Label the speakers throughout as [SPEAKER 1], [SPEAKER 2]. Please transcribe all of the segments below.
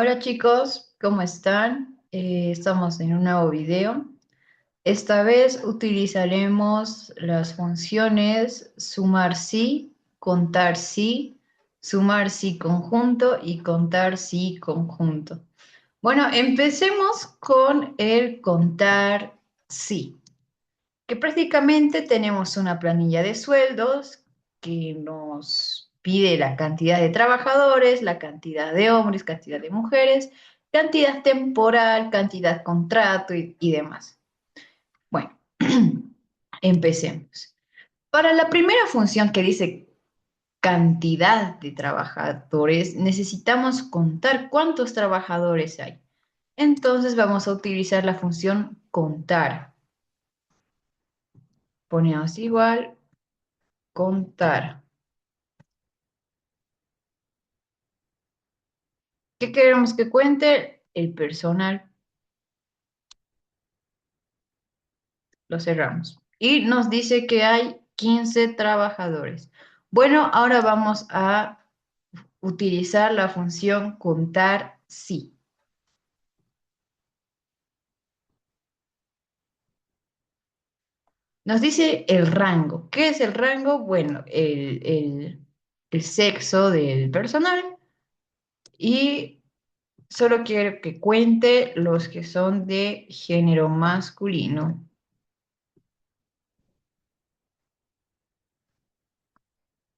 [SPEAKER 1] Hola chicos, ¿cómo están? Estamos en un nuevo video. Esta vez utilizaremos las funciones sumar sí, contar sí, sumar sí conjunto y contar sí conjunto. Bueno, empecemos con el contar sí, que prácticamente tenemos una planilla de sueldos que nos pide la cantidad de trabajadores, la cantidad de hombres, cantidad de mujeres, cantidad temporal, cantidad contrato y demás. Bueno, empecemos. Para la primera función que dice cantidad de trabajadores, necesitamos contar cuántos trabajadores hay. Entonces vamos a utilizar la función contar. Ponemos igual, contar. ¿Qué queremos que cuente? El personal. Lo cerramos. Y nos dice que hay 15 trabajadores. Bueno, ahora vamos a utilizar la función contar sí. Nos dice el rango. ¿Qué es el rango? Bueno, el sexo del personal. Y solo quiero que cuente los que son de género masculino.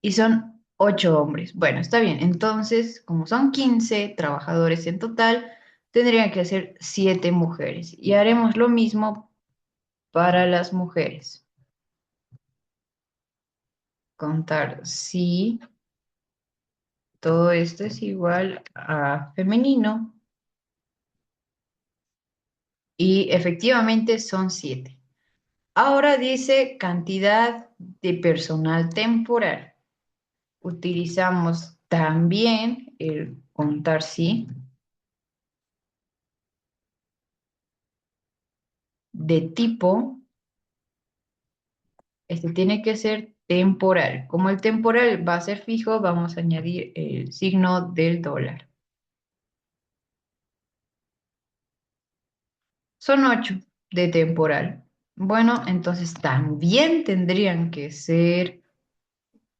[SPEAKER 1] Y son 8 hombres. Bueno, está bien. Entonces, como son 15 trabajadores en total, tendrían que ser 7 mujeres. Y haremos lo mismo para las mujeres. Contar si todo esto es igual a femenino. Y efectivamente son 7. Ahora dice cantidad de personal temporal. Utilizamos también el contar si de tipo. Este tiene que ser temporal. Como el temporal va a ser fijo, vamos a añadir el signo del dólar. Son 8 de temporal. Bueno, entonces también tendrían que ser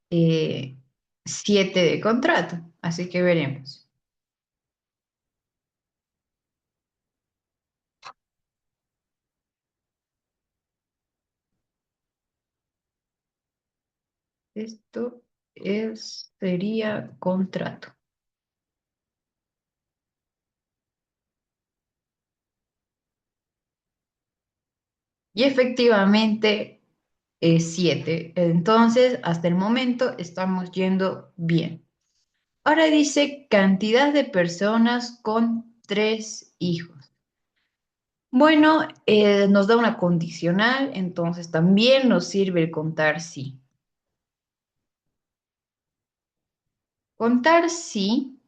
[SPEAKER 1] 7 de contrato. Así que veremos. Esto sería contrato. Y efectivamente es 7. Entonces, hasta el momento estamos yendo bien. Ahora dice cantidad de personas con 3 hijos. Bueno, nos da una condicional, entonces también nos sirve el contar sí. Contar si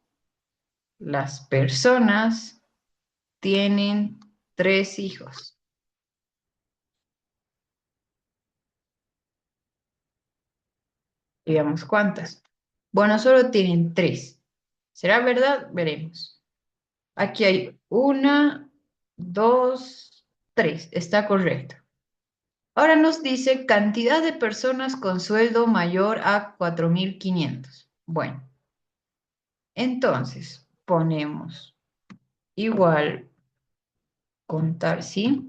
[SPEAKER 1] las personas tienen 3 hijos. Digamos cuántas. Bueno, solo tienen 3. ¿Será verdad? Veremos. Aquí hay una, dos, tres. Está correcto. Ahora nos dice cantidad de personas con sueldo mayor a 4.500. Bueno, entonces ponemos igual contar, ¿sí?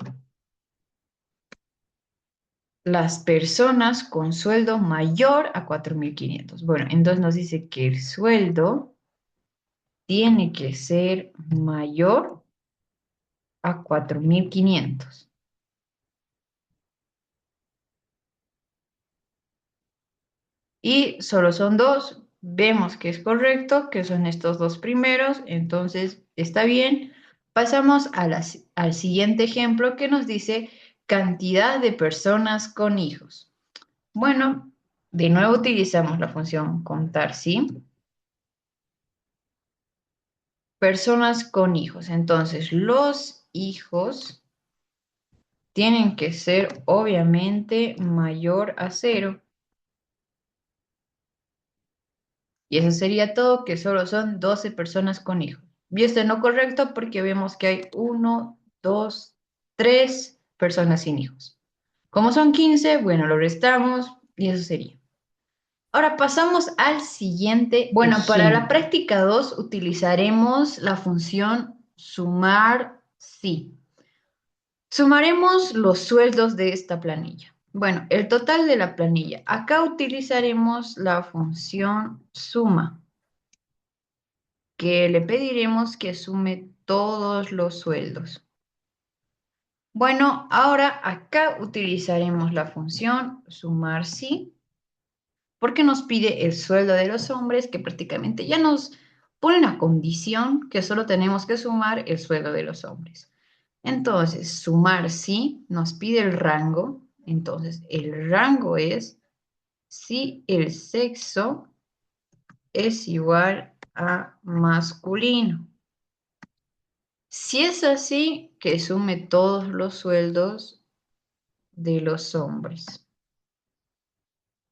[SPEAKER 1] Las personas con sueldo mayor a 4.500. Bueno, entonces nos dice que el sueldo tiene que ser mayor a 4.500. Y solo son dos. Vemos que es correcto, que son estos dos primeros, entonces está bien. Pasamos al siguiente ejemplo que nos dice cantidad de personas con hijos. Bueno, de nuevo utilizamos la función contar, ¿sí? Personas con hijos. Entonces, los hijos tienen que ser obviamente mayor a cero. Y eso sería todo, que solo son 12 personas con hijos. y está en lo correcto porque vemos que hay 1, 2, 3 personas sin hijos. Como son 15, bueno, lo restamos y eso sería. Ahora pasamos al siguiente. Bueno, para la
[SPEAKER 2] ejemplo.
[SPEAKER 1] práctica 2 utilizaremos la función sumar sí. Sumaremos los sueldos de esta planilla. Bueno, el total de la planilla. Acá utilizaremos la función suma, que le pediremos que sume todos los sueldos. Bueno, ahora acá utilizaremos la función sumar sí, porque nos pide el sueldo de los hombres, que prácticamente ya nos pone una condición que solo tenemos que sumar el sueldo de los hombres. Entonces, sumar sí nos pide el rango. Entonces, el rango es si el sexo es igual a masculino. Si es así, que sume todos los sueldos de los hombres.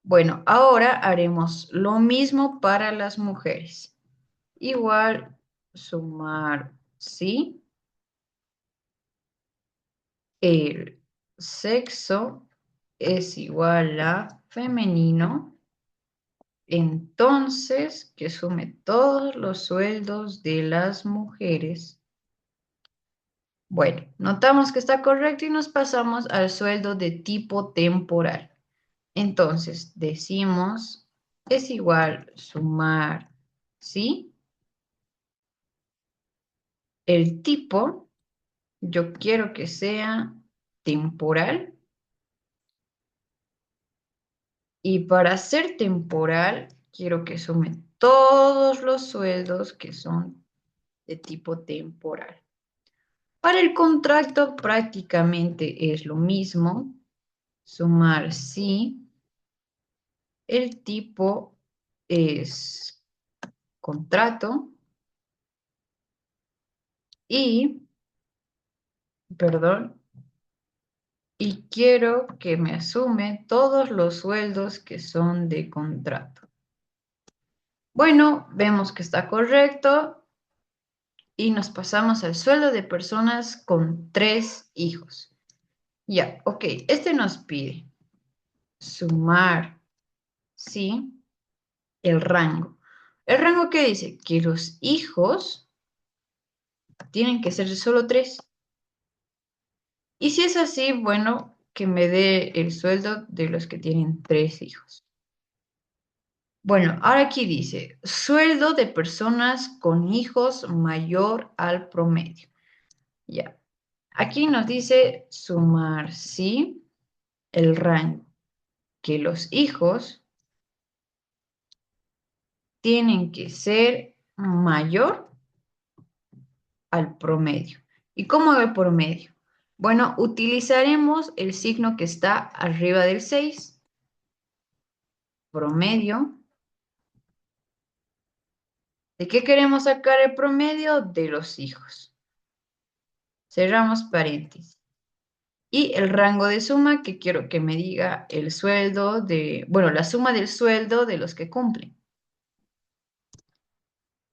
[SPEAKER 1] Bueno, ahora haremos lo mismo para las mujeres. Igual sumar, ¿sí? El sexo es igual a femenino. Entonces, que sume todos los sueldos de las mujeres. Bueno, notamos que está correcto y nos pasamos al sueldo de tipo temporal. Entonces, decimos, es igual sumar, ¿sí? El tipo, yo quiero que sea temporal. Y para ser temporal, quiero que sume todos los sueldos que son de tipo temporal. Para el contrato prácticamente es lo mismo. Sumar sí. El tipo es contrato y, perdón, y quiero que me asume todos los sueldos que son de contrato. Bueno, vemos que está correcto y nos pasamos al sueldo de personas con 3 hijos. Ya, ok, este nos pide sumar, ¿sí? El rango. ¿El rango qué dice? Que los hijos tienen que ser solo 3. Y si es así, bueno, que me dé el sueldo de los que tienen 3 hijos. Bueno, ahora aquí dice, sueldo de personas con hijos mayor al promedio. Ya, aquí nos dice sumar, ¿sí? El rango. Que los hijos tienen que ser mayor al promedio. ¿Y cómo el promedio? Bueno, utilizaremos el signo que está arriba del 6, promedio. ¿De qué queremos sacar el promedio? De los hijos. Cerramos paréntesis. Y el rango de suma, que quiero que me diga el sueldo de, bueno, la suma del sueldo de los que cumplen.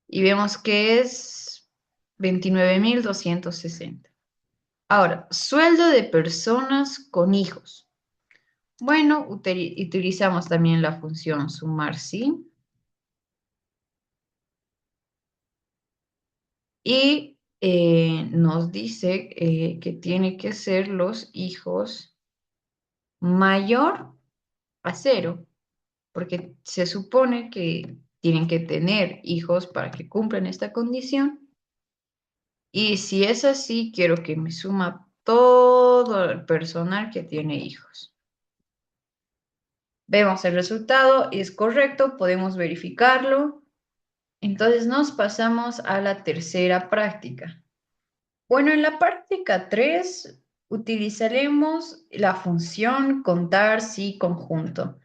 [SPEAKER 1] Y vemos que es 29.260. Ahora, sueldo de personas con hijos. Bueno, utilizamos también la función sumar sí. Y nos dice que tiene que ser los hijos mayor a 0, porque se supone que tienen que tener hijos para que cumplan esta condición. Y si es así, quiero que me suma todo el personal que tiene hijos. Vemos el resultado y es correcto, podemos verificarlo. Entonces nos pasamos a la tercera práctica. Bueno, en la práctica 3 utilizaremos la función contar sí conjunto.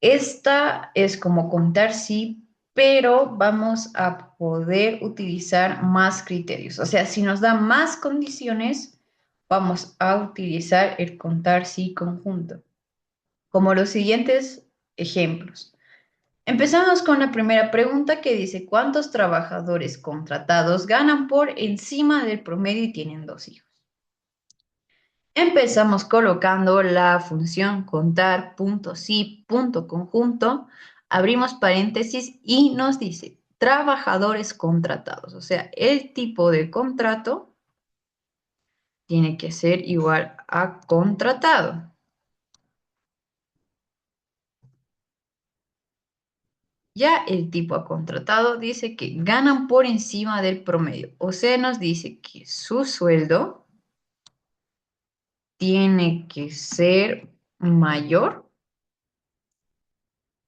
[SPEAKER 1] Esta es como contar sí, pero vamos a poder utilizar más criterios. O sea, si nos da más condiciones, vamos a utilizar el contar sí conjunto, como los siguientes ejemplos. Empezamos con la primera pregunta que dice, ¿cuántos trabajadores contratados ganan por encima del promedio y tienen dos hijos? Empezamos colocando la función contar punto sí punto conjunto, abrimos paréntesis y nos dice trabajadores contratados, o sea, el tipo de contrato tiene que ser igual a contratado. Ya el tipo a contratado dice que ganan por encima del promedio, o sea, nos dice que su sueldo tiene que ser mayor,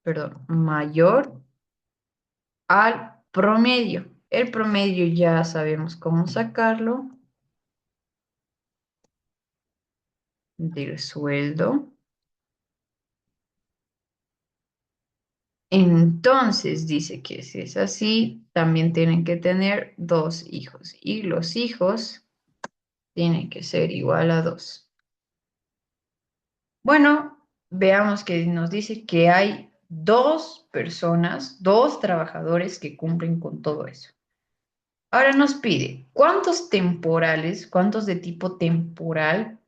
[SPEAKER 1] perdón, mayor al promedio. El promedio ya sabemos cómo sacarlo del sueldo. Entonces dice que si es así, también tienen que tener dos hijos y los hijos tienen que ser igual a dos. Bueno, veamos que nos dice que hay dos personas, dos trabajadores que cumplen con todo eso. Ahora nos pide, ¿cuántos temporales, cuántos de tipo temporal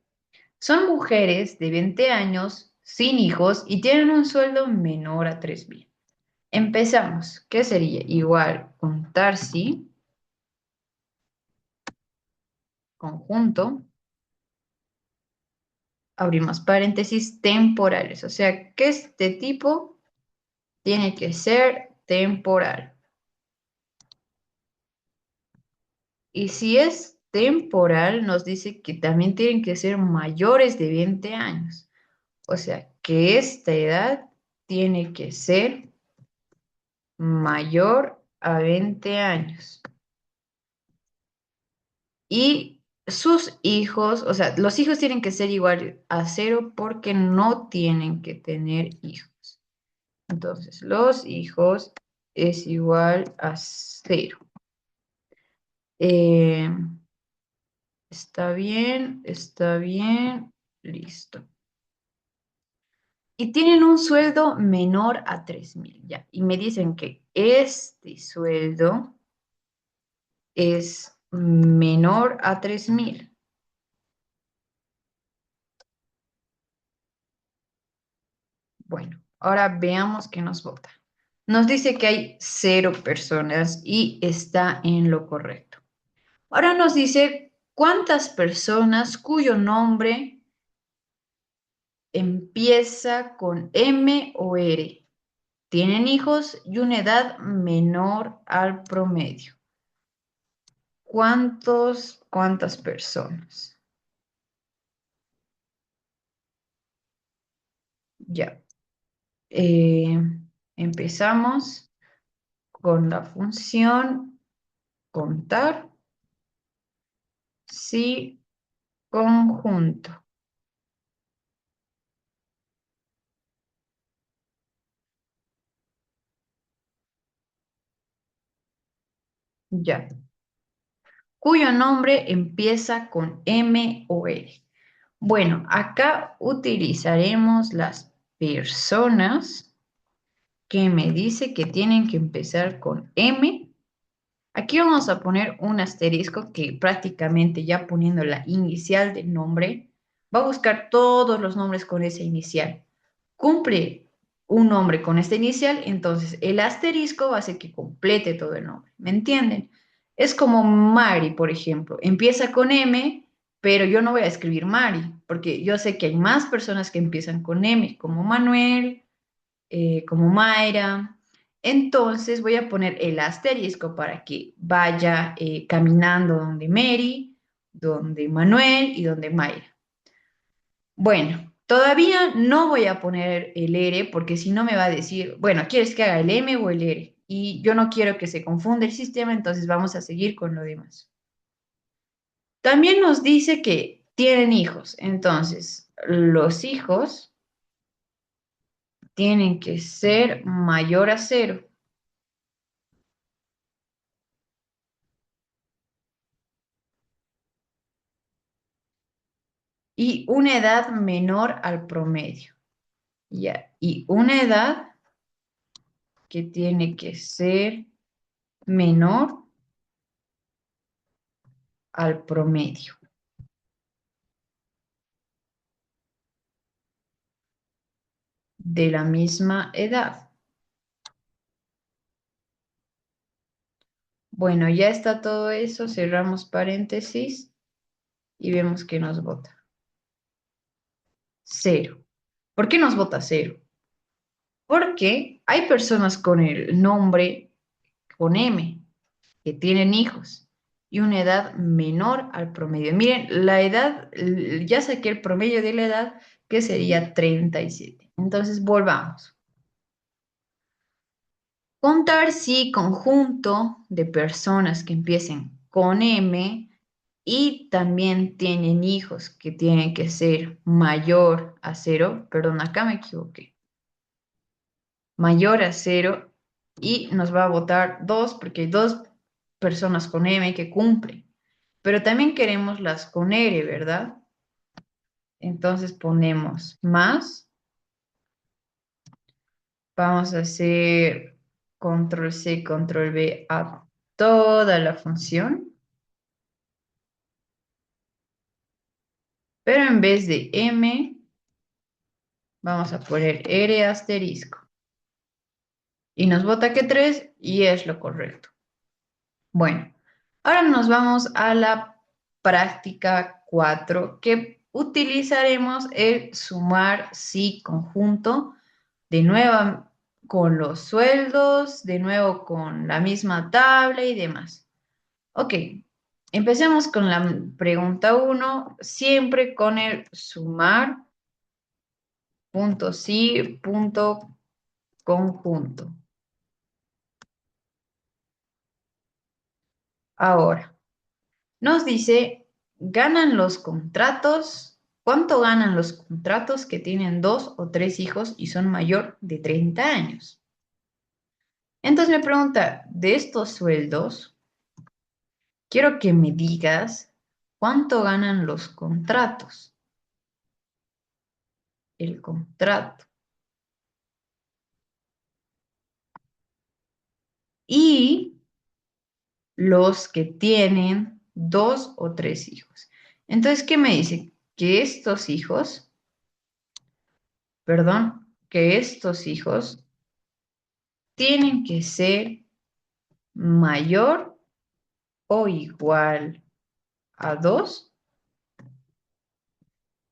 [SPEAKER 1] son mujeres de 20 años, sin hijos y tienen un sueldo menor a 3.000? Empezamos. ¿Qué sería? Igual contar si, conjunto, abrimos paréntesis, temporales. O sea, que este tipo tiene que ser temporal. Y si es temporal, nos dice que también tienen que ser mayores de 20 años. O sea, que esta edad tiene que ser mayor a 20 años. Y sus hijos, o sea, los hijos tienen que ser igual a cero porque no tienen que tener hijos. Entonces, los hijos es igual a cero. Eh, está bien, listo. Y tienen un sueldo menor a 3.000, ya. Y me dicen que este sueldo es menor a 3.000. Bueno, ahora veamos qué nos vota. Nos dice que hay cero personas y está en lo correcto. Ahora nos dice cuántas personas cuyo nombre empieza con M o R tienen hijos y una edad menor al promedio. ¿Cuántas personas? Ya. Eh, empezamos con la función contar si conjunto. Ya. Cuyo nombre empieza con M o R. Bueno, acá utilizaremos las personas que me dice que tienen que empezar con M. Aquí vamos a poner un asterisco que prácticamente ya poniendo la inicial del nombre, va a buscar todos los nombres con esa inicial. Cumple un nombre con esta inicial, entonces el asterisco va a hacer que complete todo el nombre. ¿Me entienden? Es como Mari, por ejemplo. Empieza con M, pero yo no voy a escribir Mari, porque yo sé que hay más personas que empiezan con M, como Manuel, como Mayra. Entonces voy a poner el asterisco para que vaya caminando donde Mary, donde Manuel y donde Mayra. Bueno, todavía no voy a poner el R porque si no me va a decir, bueno, ¿quieres que haga el M o el R? Y yo no quiero que se confunda el sistema, entonces vamos a seguir con lo demás. También nos dice que tienen hijos, entonces los hijos tienen que ser mayor a cero y una edad menor al promedio. Ya, y una edad que tiene que ser menor al promedio de la misma edad. Bueno, ya está todo eso, cerramos paréntesis y vemos que nos vota. Cero. ¿Por qué nos vota cero? Porque hay personas con el nombre con M que tienen hijos y una edad menor al promedio. Miren, la edad, ya saqué el promedio de la edad, que sería 37. Entonces, volvamos. Contar si conjunto de personas que empiecen con M y también tienen hijos que tienen que ser mayor a cero, perdón, acá me equivoqué, mayor a cero y nos va a votar dos porque hay dos personas con M que cumplen, pero también queremos las con R, ¿verdad? Entonces ponemos más, vamos a hacer control C, control V a toda la función. Pero en vez de M, vamos a poner R asterisco. Y nos bota que 3 y es lo correcto. Bueno, ahora nos vamos a la práctica 4 que utilizaremos el sumar sí conjunto, de nuevo con los sueldos, de nuevo con la misma tabla y demás. Ok, empecemos con la pregunta 1, siempre con el sumar punto sí, punto conjunto. Ahora, nos dice, ¿ganan los contratos? ¿Cuánto ganan los contratos que tienen dos o tres hijos y son mayor de 30 años? Entonces me pregunta, de estos sueldos, quiero que me digas cuánto ganan los contratos. El contrato. Y los que tienen dos o tres hijos. Entonces, ¿qué me dice? Que estos hijos, perdón, que estos hijos tienen que ser mayor o igual a 2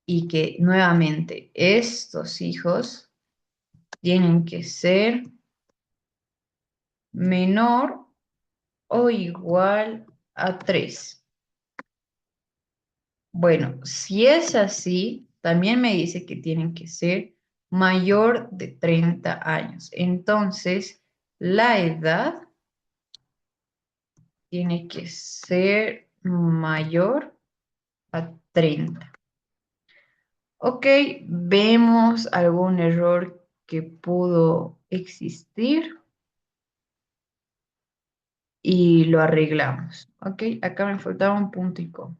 [SPEAKER 1] y que nuevamente estos hijos tienen que ser menor o igual a 3. Bueno, si es así, también me dice que tienen que ser mayor de 30 años. Entonces, la edad tiene que ser mayor a 30. Ok, vemos algún error que pudo existir y lo arreglamos. Ok, acá me faltaba un punto y coma.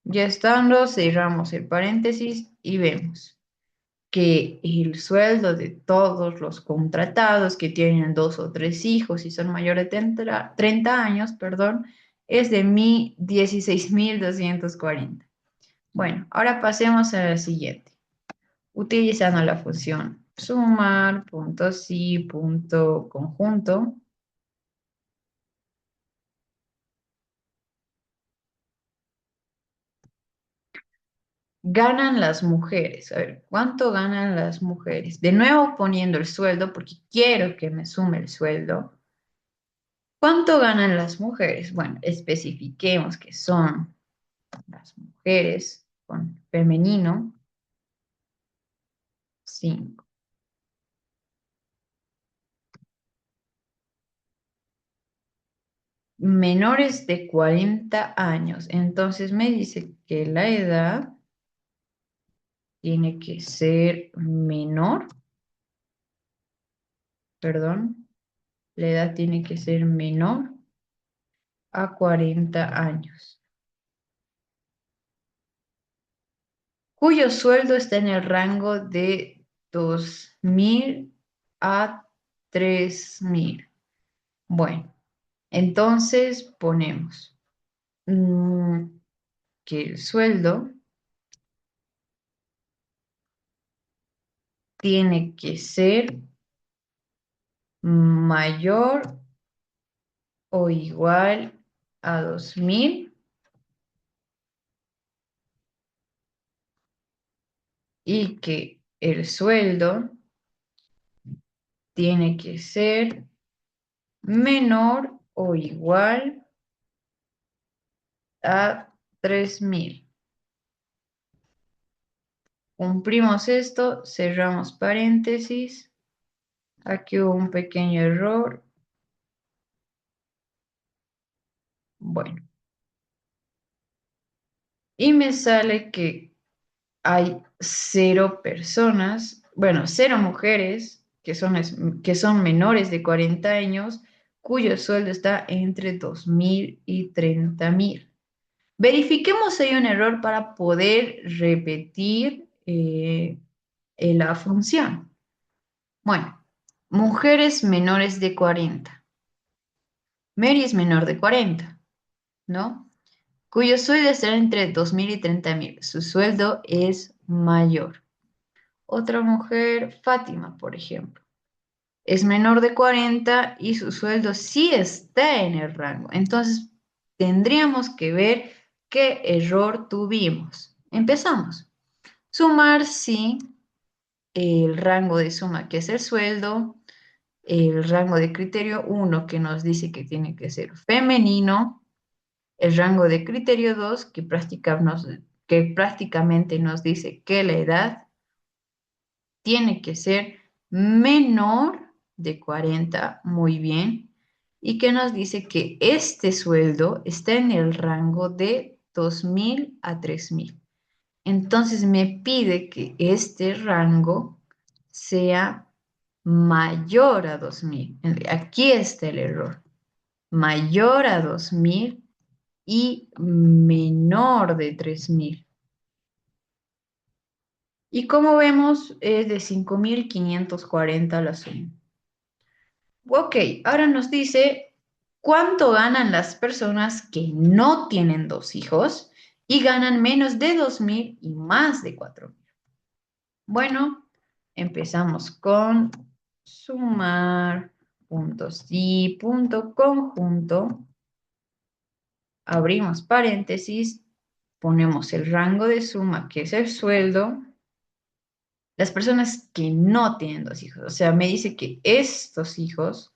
[SPEAKER 1] Ya estando, cerramos el paréntesis y vemos que el sueldo de todos los contratados que tienen dos o tres hijos y son mayores de 30 años, perdón, es de 16.240. Bueno, ahora pasemos a la siguiente. Utilizando la función sumar, punto sí, punto conjunto. Ganan las mujeres. A ver, ¿cuánto ganan las mujeres? De nuevo poniendo el sueldo porque quiero que me sume el sueldo. ¿Cuánto ganan las mujeres? Bueno, especifiquemos que son las mujeres con femenino, 5. Menores de 40 años. Entonces me dice que la edad tiene que ser menor, perdón, la edad tiene que ser menor a 40 años, cuyo sueldo está en el rango de 2.000 a 3.000. Bueno, entonces ponemos que el sueldo tiene que ser mayor o igual a 2.000 y que el sueldo tiene que ser menor o igual a 3.000. Cumplimos esto, cerramos paréntesis. Aquí hubo un pequeño error. Bueno, y me sale que hay 0 personas, bueno, 0 mujeres que son menores de 40 años, cuyo sueldo está entre 2.000 y 30.000. Verifiquemos si hay un error para poder repetir la función. Bueno, mujeres menores de 40. Mary es menor de 40, ¿no? Cuyo sueldo estará entre 2.000 y 30.000. Su sueldo es mayor. Otra mujer, Fátima, por ejemplo, es menor de 40 y su sueldo sí está en el rango. Entonces, tendríamos que ver qué error tuvimos. Empezamos. Sumar sí, el rango de suma que es el sueldo, el rango de criterio 1 que nos dice que tiene que ser femenino, el rango de criterio 2 que prácticamente nos dice que la edad tiene que ser menor de 40, muy bien, y que nos dice que este sueldo está en el rango de 2.000 a 3.000. Entonces me pide que este rango sea mayor a 2.000. Aquí está el error. Mayor a 2.000 y menor de 3.000. Y como vemos, es de 5.540 la suma. Ok, ahora nos dice cuánto ganan las personas que no tienen 2 hijos y ganan menos de 2.000 y más de 4.000. Bueno, empezamos con sumar puntos y punto conjunto. Abrimos paréntesis, ponemos el rango de suma, que es el sueldo. Las personas que no tienen 2 hijos, o sea, me dice que estos hijos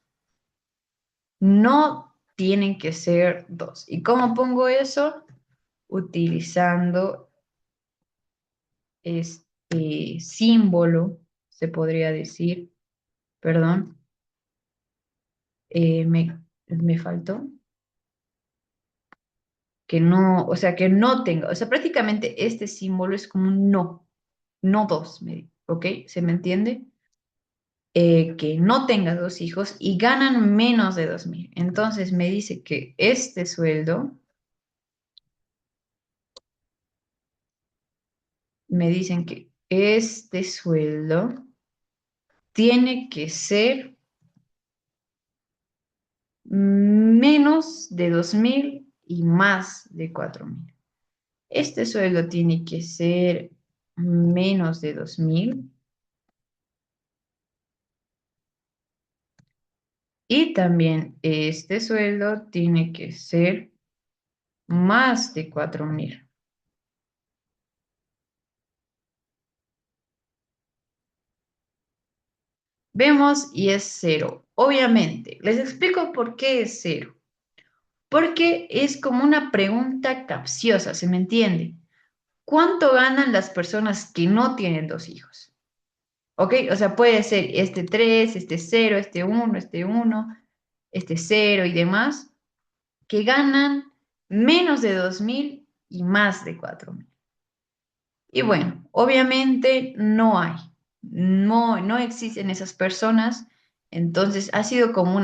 [SPEAKER 1] no tienen que ser 2. ¿Y cómo pongo eso? Utilizando este símbolo, se podría decir, perdón, me faltó, que no, o sea, que no tenga, o sea, prácticamente este símbolo es como un no, no 2, ¿ok? ¿Se me entiende? Que no tenga 2 hijos y ganan menos de 2.000. Entonces me dice que este sueldo, me dicen que este sueldo tiene que ser menos de 2.000 y más de 4.000. Este sueldo tiene que ser menos de 2.000 y también este sueldo tiene que ser más de 4.000. Vemos y es cero. Obviamente, les explico por qué es cero. Porque es como una pregunta capciosa, ¿se me entiende? ¿Cuánto ganan las personas que no tienen 2 hijos? ¿Ok? O sea, puede ser este 3, este cero, este uno, este cero y demás, que ganan menos de 2.000 y más de 4.000. Y bueno, obviamente no hay, no existen esas personas, entonces ha sido como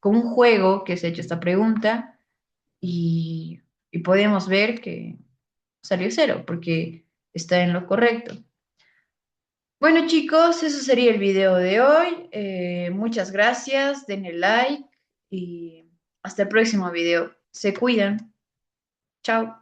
[SPEAKER 1] un juego que se ha hecho esta pregunta y, y podemos ver que salió cero porque está en lo correcto. Bueno, chicos, eso sería el video de hoy. Muchas gracias, denle like y hasta el próximo video. Se cuidan. Chao.